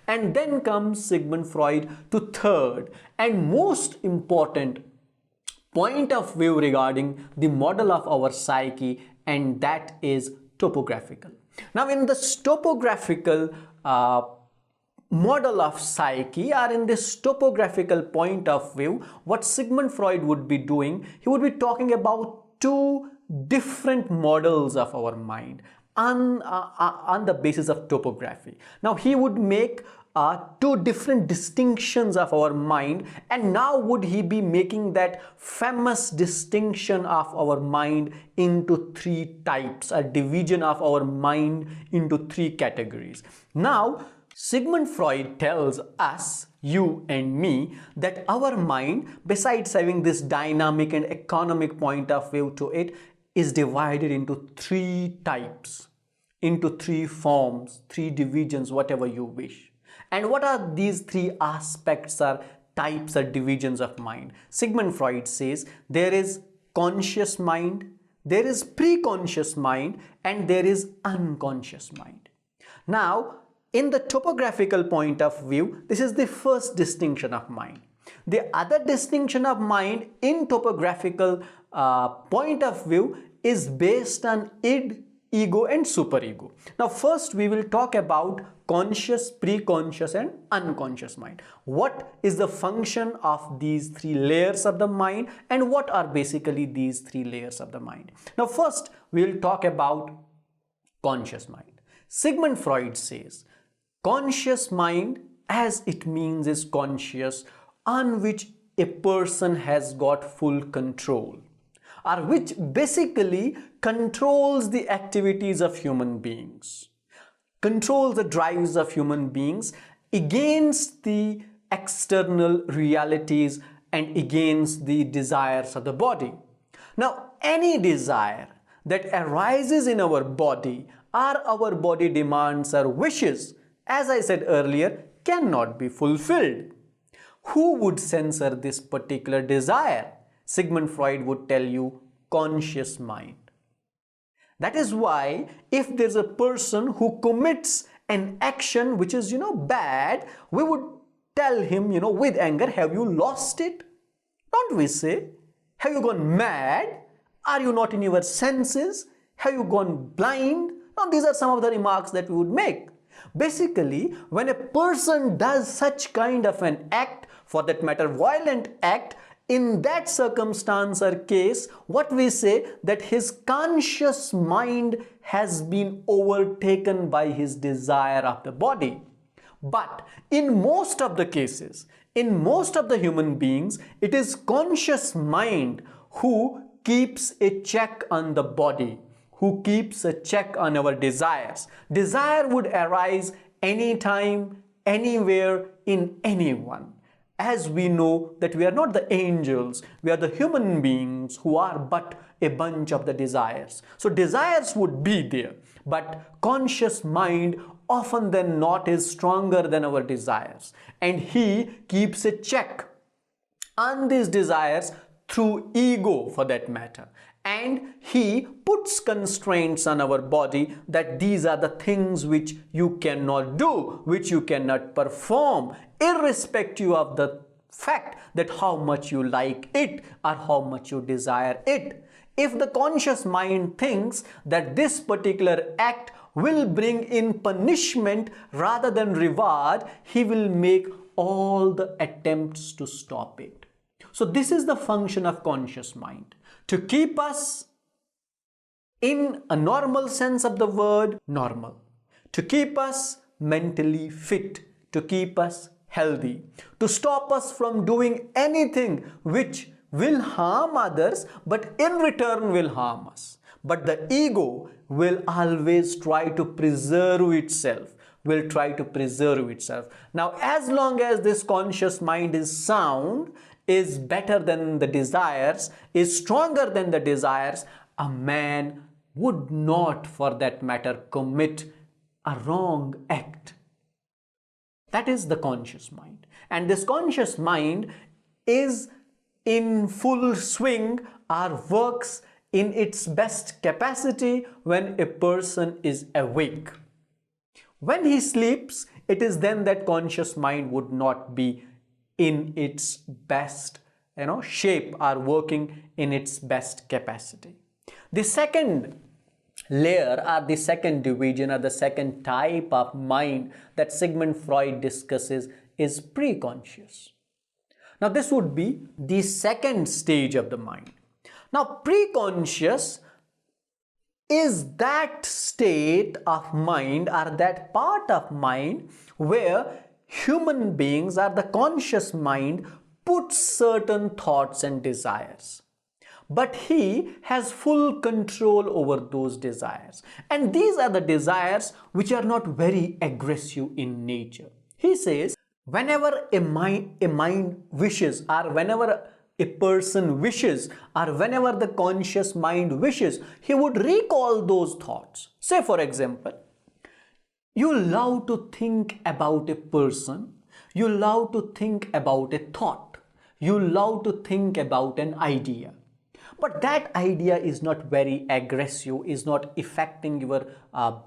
And then comes Sigmund Freud to third and most important point of view regarding the model of our psyche, and that is topographical. Now in this topographical model of psyche, or in this topographical point of view, what Sigmund Freud would be doing, he would be talking about two different models of our mind on the basis of topography. Now he would make two different distinctions of our mind, and now would he be making that famous distinction of our mind into three types, a division of our mind into three categories. Now Sigmund Freud tells us, you and me, that our mind, besides having this dynamic and economic point of view to it, is divided into three types, into three forms, three divisions, whatever you wish. And what are these three aspects or types or divisions of mind? Sigmund Freud says there is conscious mind, there is preconscious mind, and there is unconscious mind. Now, in the topographical point of view, this is the first distinction of mind. The other distinction of mind in topographical point of view is based on id, ego and superego. Now first we will talk about conscious, preconscious and unconscious mind. What is the function of these three layers of the mind, and what are basically these three layers of the mind? Now first we will talk about conscious mind. Sigmund Freud says conscious mind, as it means, is conscious on which a person has got full control, or which basically controls the activities of human beings, controls the drives of human beings against the external realities and against the desires of the body. Now, any desire that arises in our body or our body demands or wishes, as I said earlier, cannot be fulfilled. Who would censor this particular desire? Sigmund Freud would tell you, conscious mind. That is why if there's a person who commits an action which is, bad, we would tell him, with anger, have you lost it? Don't we say, have you gone mad? Are you not in your senses? Have you gone blind? Now, these are some of the remarks that we would make. Basically, when a person does such kind of an act, for that matter, violent act, in that circumstance or case, what we say that his conscious mind has been overtaken by his desire of the body. But in most of the cases, in most of the human beings, it is conscious mind who keeps a check on the body, who keeps a check on our desires. Desire would arise anytime, anywhere, in anyone. As we know that we are not the angels, we are the human beings who are but a bunch of the desires. So desires would be there, but conscious mind often than not is stronger than our desires. And he keeps a check on these desires through ego, for that matter. And he puts constraints on our body that these are the things which you cannot do, which you cannot perform, irrespective of the fact that how much you like it or how much you desire it. If the conscious mind thinks that this particular act will bring in punishment rather than reward, he will make all the attempts to stop it. So this is the function of conscious mind, to keep us in a normal sense of the word, normal, to keep us mentally fit, to keep us healthy, to stop us from doing anything which will harm others but in return will harm us. But the ego will always try to preserve itself, Now, as long as this conscious mind is sound, is better than the desires, is stronger than the desires, a man would not, for that matter, commit a wrong act. That is the conscious mind. And this conscious mind is in full swing or works in its best capacity when a person is awake. When he sleeps, it is then that conscious mind would not be in its best shape or working in its best capacity. The second layer or the second division or the second type of mind that Sigmund Freud discusses is preconscious. Now this would be the second stage of the mind. Now preconscious is that state of mind or that part of mind where human beings or the conscious mind puts certain thoughts and desires. But he has full control over those desires. And these are the desires which are not very aggressive in nature. He says, whenever a mind wishes, or whenever a person wishes, or whenever the conscious mind wishes, he would recall those thoughts. Say for example, you love to think about a person, you love to think about a thought, you love to think about an idea. But that idea is not very aggressive, is not affecting your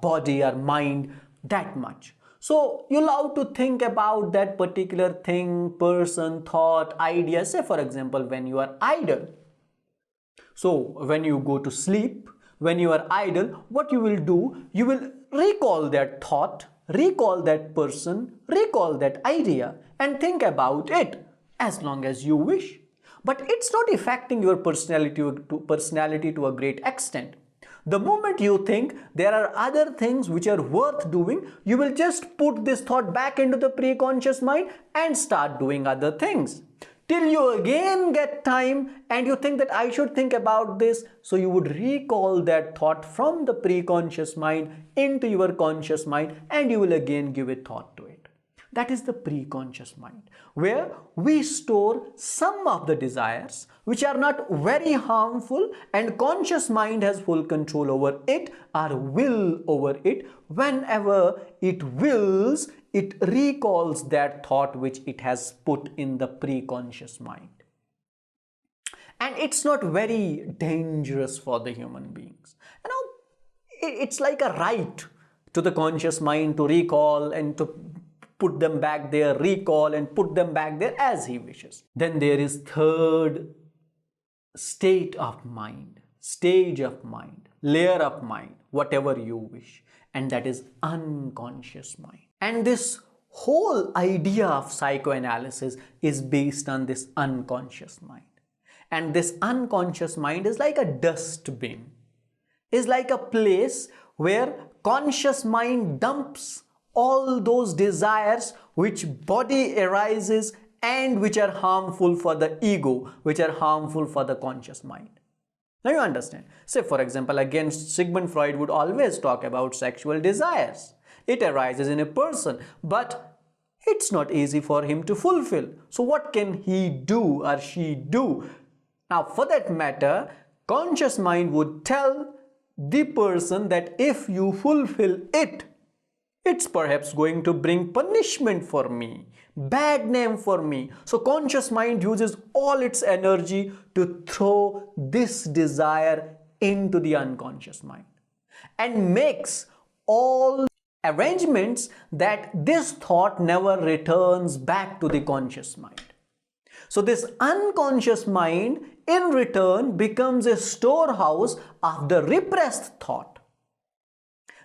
body or mind that much. So you love to think about that particular thing, person, thought, idea. Say for example, when you are idle. So when you go to sleep, when you are idle, what you will do, you will recall that thought, recall that person, recall that idea and think about it as long as you wish. But it's not affecting your personality to a great extent. The moment you think there are other things which are worth doing, you will just put this thought back into the preconscious mind and start doing other things. Till you again get time and you think that I should think about this, so you would recall that thought from the preconscious mind into your conscious mind and you will again give a thought to it. That is the preconscious mind, where we store some of the desires which are not very harmful and conscious mind has full control over it or will over it. Whenever it wills, it recalls that thought which it has put in the preconscious mind. And it's not very dangerous for the human beings. It's like a right to the conscious mind to recall and to put them back there, recall and put them back there as he wishes. Then there is third state of mind, stage of mind, layer of mind, whatever you wish, and that is unconscious mind. And this whole idea of psychoanalysis is based on this unconscious mind. And this unconscious mind is like a dustbin, is like a place where conscious mind dumps all those desires which body arises and which are harmful for the ego, which are harmful for the conscious mind. Now you understand. Say for example, again Sigmund Freud would always talk about sexual desires. It arises in a person, but it's not easy for him to fulfill. So what can he do or she do? Now for that matter, conscious mind would tell the person that if you fulfill it, it's perhaps going to bring punishment for me, bad name for me. So conscious mind uses all its energy to throw this desire into the unconscious mind and makes all arrangements that this thought never returns back to the conscious mind. So this unconscious mind in return becomes a storehouse of the repressed thought.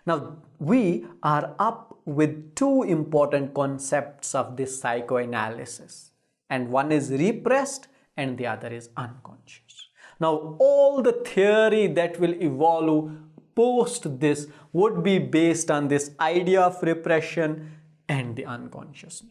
Now, we are up with two important concepts of this psychoanalysis, and one is repressed and the other is unconscious. Now, all the theory that will evolve post this would be based on this idea of repression and the unconscious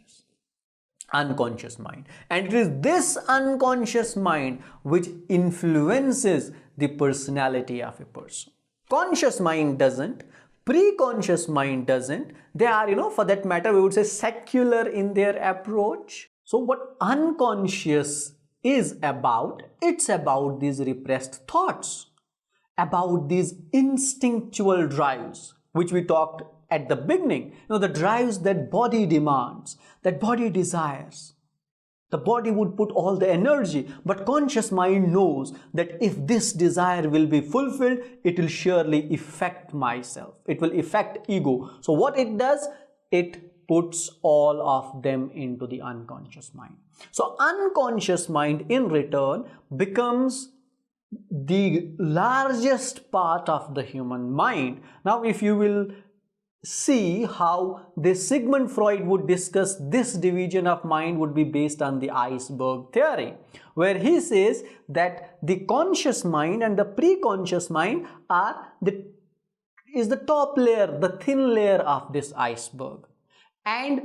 mind. And it is this unconscious mind which influences the personality of a person. Conscious mind doesn't. Preconscious mind doesn't. They are, for that matter, we would say secular in their approach. So what unconscious is about, it's about these repressed thoughts, about these instinctual drives, which we talked at the beginning. The drives that body demands, that body desires. The body would put all the energy, but conscious mind knows that if this desire will be fulfilled, it will surely affect myself. It will affect ego. So what it does, it puts all of them into the unconscious mind. So unconscious mind in return becomes the largest part of the human mind. Now if you will see how this Sigmund Freud would discuss this division of mind would be based on the iceberg theory, where he says that the conscious mind and the preconscious mind is the top layer, the thin layer of this iceberg, and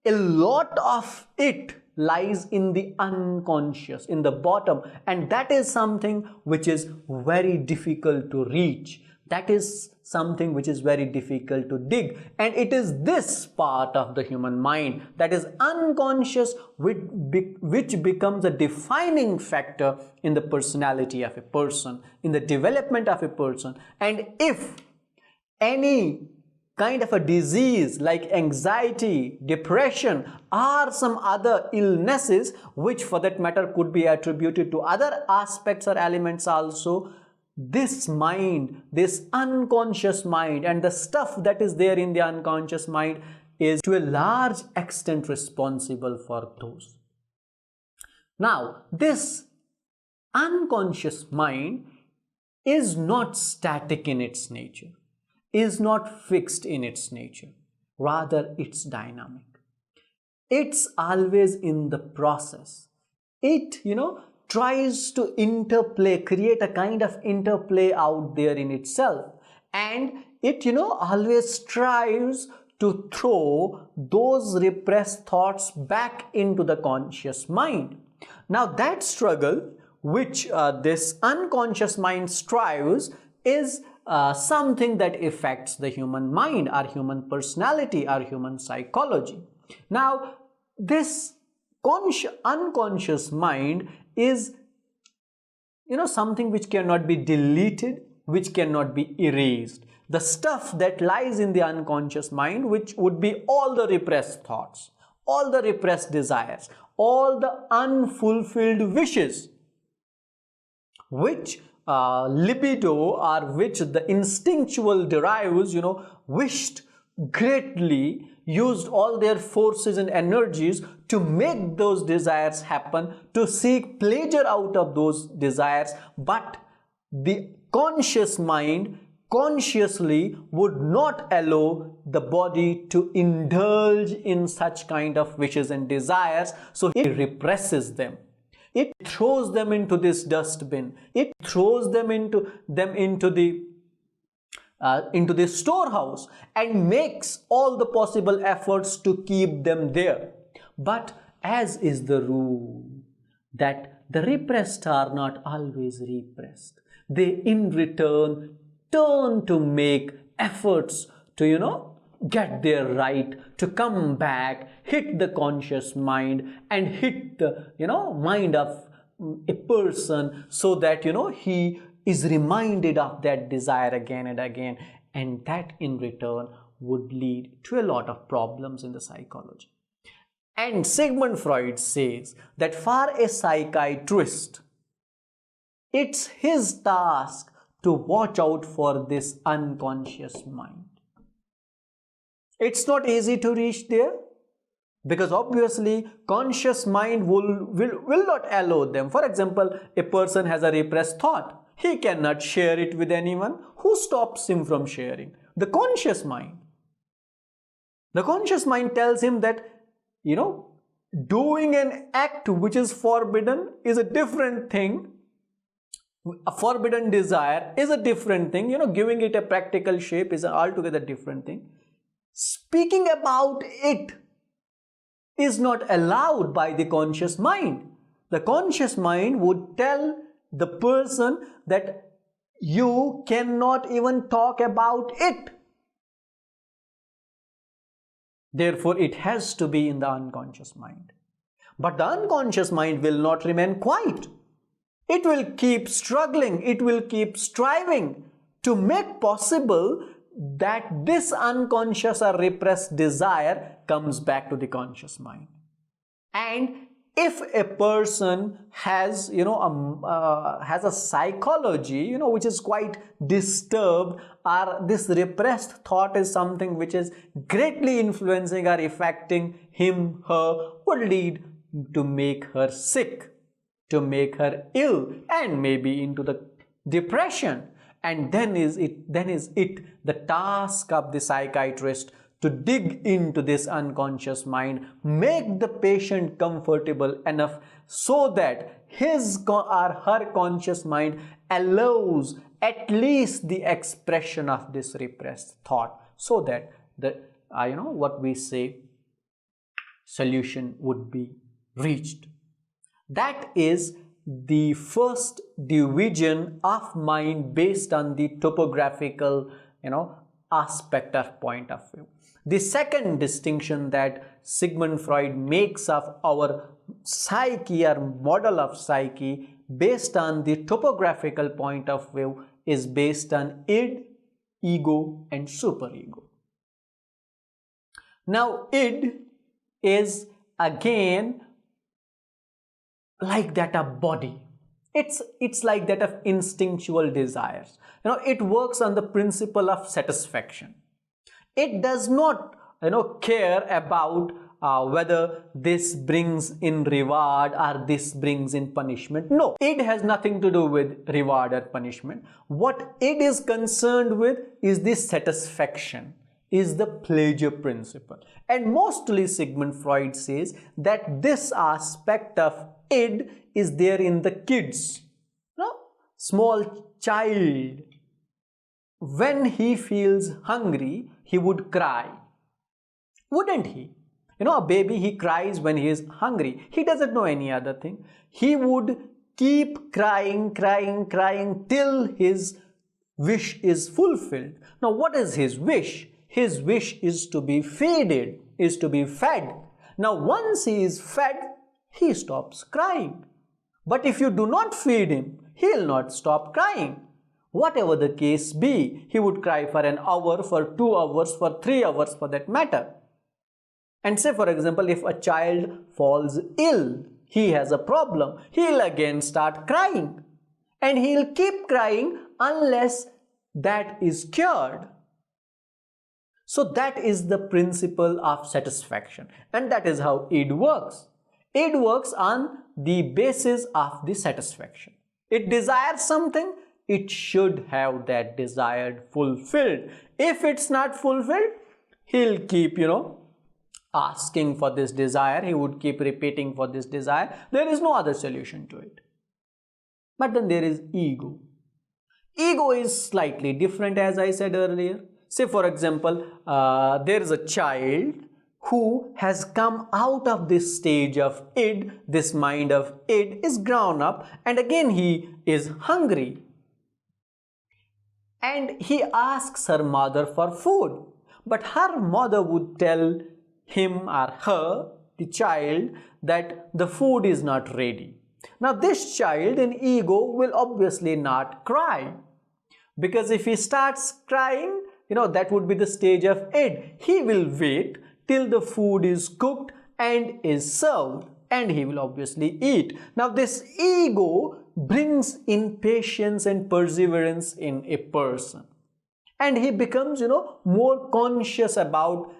a lot of it lies in the unconscious, in the bottom, and that is something which is very difficult to reach. That is something which is very difficult to dig, and it is this part of the human mind that is unconscious which becomes a defining factor in the personality of a person, in the development of a person. And if any kind of a disease like anxiety, depression, or some other illnesses, which for that matter could be attributed to other aspects or elements also, this mind, this unconscious mind, and the stuff that is there in the unconscious mind is to a large extent responsible for those. Now, this unconscious mind is not static in its nature, is not fixed in its nature, rather it's dynamic. It's always in the process. It, tries to interplay, create a kind of interplay out there in itself, and it always strives to throw those repressed thoughts back into the conscious mind. Now that struggle which this unconscious mind strives is something that affects the human mind, our human personality, our human psychology. Now this unconscious mind is something which cannot be deleted, which cannot be erased. The stuff that lies in the unconscious mind, which would be all the repressed thoughts, all the repressed desires, all the unfulfilled wishes, which libido or which the instinctual derives, wished greatly, used all their forces and energies to make those desires happen, to seek pleasure out of those desires, but the conscious mind consciously would not allow the body to indulge in such kind of wishes and desires, so it represses them. It throws them into this dustbin. It throws them into the storehouse and makes all the possible efforts to keep them there. But as is the rule that the repressed are not always repressed, they in return turn to make efforts to get their right, to come back, hit the conscious mind and hit the mind of a person, so that he is reminded of that desire again and again, and that in return would lead to a lot of problems in the psychology. And Sigmund Freud says that for a psychiatrist, it's his task to watch out for this unconscious mind. It's not easy to reach there, because obviously conscious mind will not allow them. For example, a person has a repressed thought. He cannot share it with anyone. Who stops him from sharing? The conscious mind. The conscious mind tells him that, doing an act which is forbidden is a different thing. A forbidden desire is a different thing. Giving it a practical shape is an altogether different thing. Speaking about it is not allowed by the conscious mind. The conscious mind would tell the person that you cannot even talk about it. Therefore, it has to be in the unconscious mind. But the unconscious mind will not remain quiet. It will keep struggling, it will keep striving to make possible that this unconscious or repressed desire comes back to the conscious mind. And if a person has has a psychology which is quite disturbed, or this repressed thought is something which is greatly influencing or affecting him, her, would lead to make her sick, to make her ill, and maybe into the depression. And then is it the task of the psychiatrist to dig into this unconscious mind, make the patient comfortable enough so that his or her conscious mind allows at least the expression of this repressed thought, so that the what we say, solution would be reached. That is the first division of mind based on the topographical aspect or point of view. The second distinction that Sigmund Freud makes of our psyche or model of psyche based on the topographical point of view is based on id, ego, and superego. Now, id is again like that of body. It's like that of instinctual desires. It works on the principle of satisfaction. It does not care about whether this brings in reward or this brings in punishment. No, it has nothing to do with reward or punishment. What it is concerned with is the satisfaction, is the pleasure principle. And mostly Sigmund Freud says that this aspect of id is there in the kids. Small child, when he feels hungry, he would cry, wouldn't he? A baby, he cries when he is hungry. He doesn't know any other thing. He would keep crying till his wish is fulfilled. Now, what is his wish? His wish is to be fed, is to be fed. Now, once he is fed, he stops crying. But if you do not feed him, he will not stop crying. Whatever the case be, he would cry for an hour, for 2 hours, for 3 hours for that matter. And say, for example, if a child falls ill, he has a problem, he'll again start crying. And he'll keep crying unless that is cured. So that is the principle of satisfaction. And that is how id works. Id works on the basis of the satisfaction. It desires something, it should have that desired fulfilled. If it's not fulfilled, he'll keep, asking for this desire. He would keep repeating for this desire. There is no other solution to it. But then there is ego. Ego is slightly different, as I said earlier. Say, for example, there is a child who has come out of this stage of id, this mind of id, is grown up, and again he is hungry. And he asks her mother for food. But her mother would tell him or her, the child, that the food is not ready. Now, this child in ego will obviously not cry. Because if he starts crying, that would be the stage of id. He will wait till the food is cooked and is served, and he will obviously eat. Now, this ego brings impatience and perseverance in a person. And he becomes, more conscious about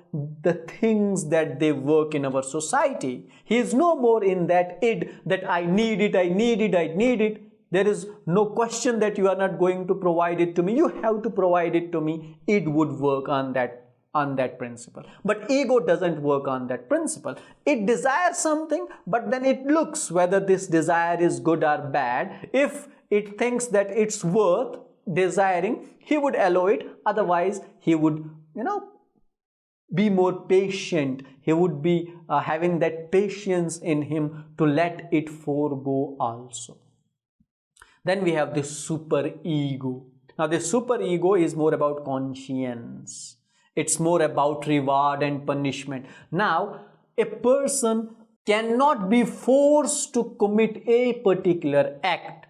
the things that they work in our society. He is no more in that id that I need it. There is no question that you are not going to provide it to me. You have to provide it to me. Id would work on that principle. But ego doesn't work on that principle. It desires something, but then it looks whether this desire is good or bad. If it thinks that it's worth desiring, he would allow it. Otherwise, he would, be more patient. He would be having that patience in him to let it forego also. Then we have the superego. Now, the superego is more about conscience. It's more about reward and punishment. Now, a person cannot be forced to commit a particular act.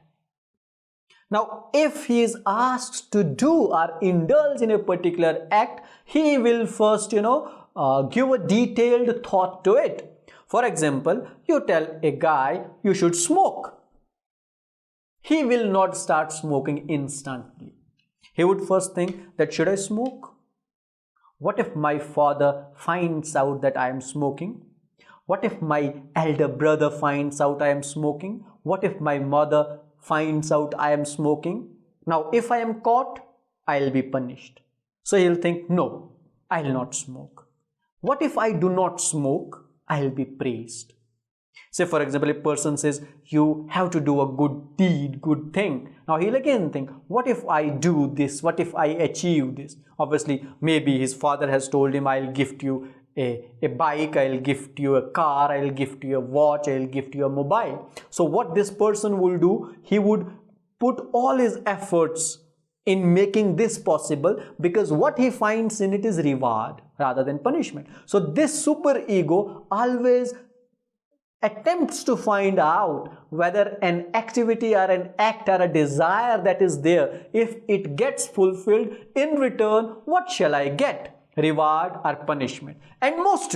Now, if he is asked to do or indulge in a particular act, he will first, give a detailed thought to it. For example, you tell a guy you should smoke. He will not start smoking instantly. He would first think that should I smoke? What if my father finds out that I am smoking? What if my elder brother finds out I am smoking? What if my mother finds out I am smoking? Now, if I am caught, I'll be punished. So he'll think, no, I'll not smoke. What if I do not smoke? I'll be praised. Say, for example, a person says, you have to do a good deed, good thing. Now he'll again think, what if I do this? What if I achieve this? Obviously, maybe his father has told him, I'll gift you a bike, I'll gift you a car, I'll gift you a watch, I'll gift you a mobile. So what this person will do, he would put all his efforts in making this possible, because what he finds in it is reward rather than punishment. So this superego always attempts to find out whether an activity or an act or a desire that is there, if it gets fulfilled, in return, what shall I get? Reward or punishment? And most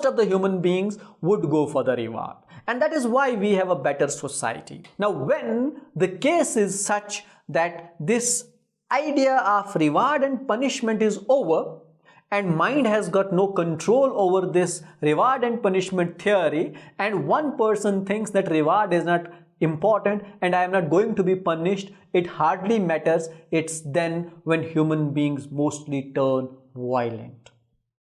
of the human beings would go for the reward. And that is why we have a better society. Now, when the case is such that this idea of reward and punishment is over, and mind has got no control over this reward and punishment theory, and one person thinks that reward is not important and I am not going to be punished, it hardly matters. It's then when human beings mostly turn violent.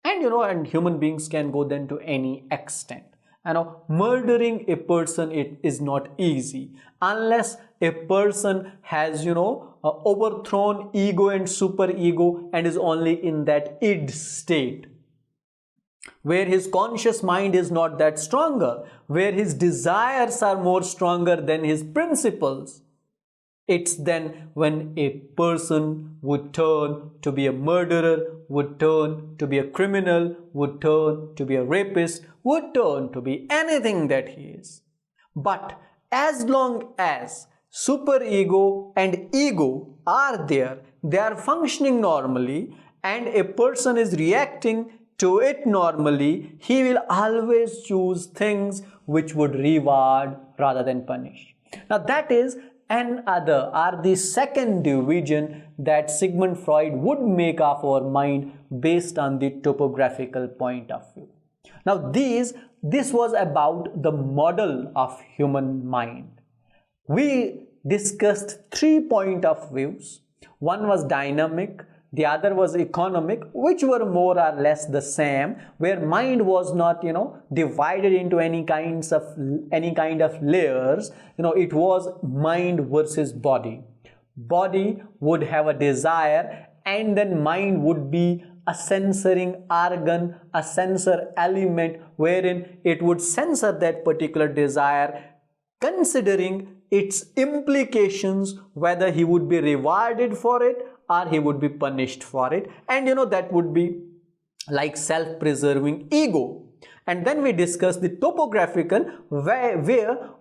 And human beings can go then to any extent. Murdering a person, it is not easy unless a person has overthrown ego and superego and is only in that id state, where his conscious mind is not that stronger, where his desires are more stronger than his principles. It's then when a person would turn to be a murderer, would turn to be a criminal, would turn to be a rapist, would turn to be anything that he is. But as long as superego and ego are there, they are functioning normally, and a person is reacting to it normally, he will always choose things which would reward rather than punish. Now that is the second division that Sigmund Freud would make of our mind based on the topographical point of view. Now this was about the model of human mind. We discussed 3 points of views. One was dynamic, the other was economic, which were more or less the same, where mind was not divided into any kind of layers. It was mind versus body. Body would have a desire, and then mind would be a censoring organ, a censor element, wherein it would censor that particular desire, considering its implications, whether he would be rewarded for it or he would be punished for it. And that would be like self-preserving ego. And then we discussed the topographical, where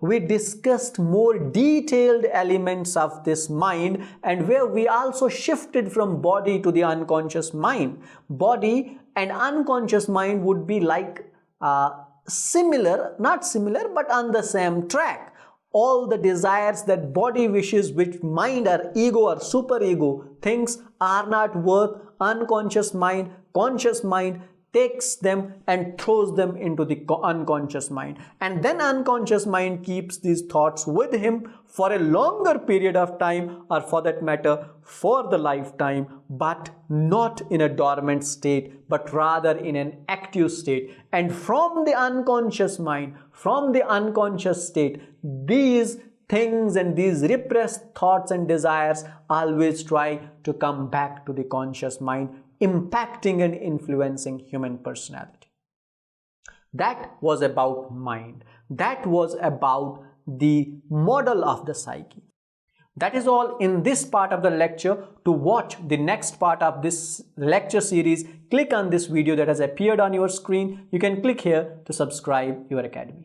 we discussed more detailed elements of this mind, and where we also shifted from body to the unconscious mind. Body and unconscious mind would be like not similar, but on the same track. All the desires that body wishes, which mind or ego or superego thinks are not worth, unconscious mind, conscious mind takes them and throws them into the unconscious mind. And then unconscious mind keeps these thoughts with him for a longer period of time, or for that matter, for the lifetime, but not in a dormant state, but rather in an active state. And from the unconscious mind, from the unconscious state, these things and these repressed thoughts and desires always try to come back to the conscious mind, impacting and influencing human personality. That was about mind. That was about the model of the psyche. That is all in this part of the lecture. To watch the next part of this lecture series, click on this video that has appeared on your screen. You can click here to subscribe your academy.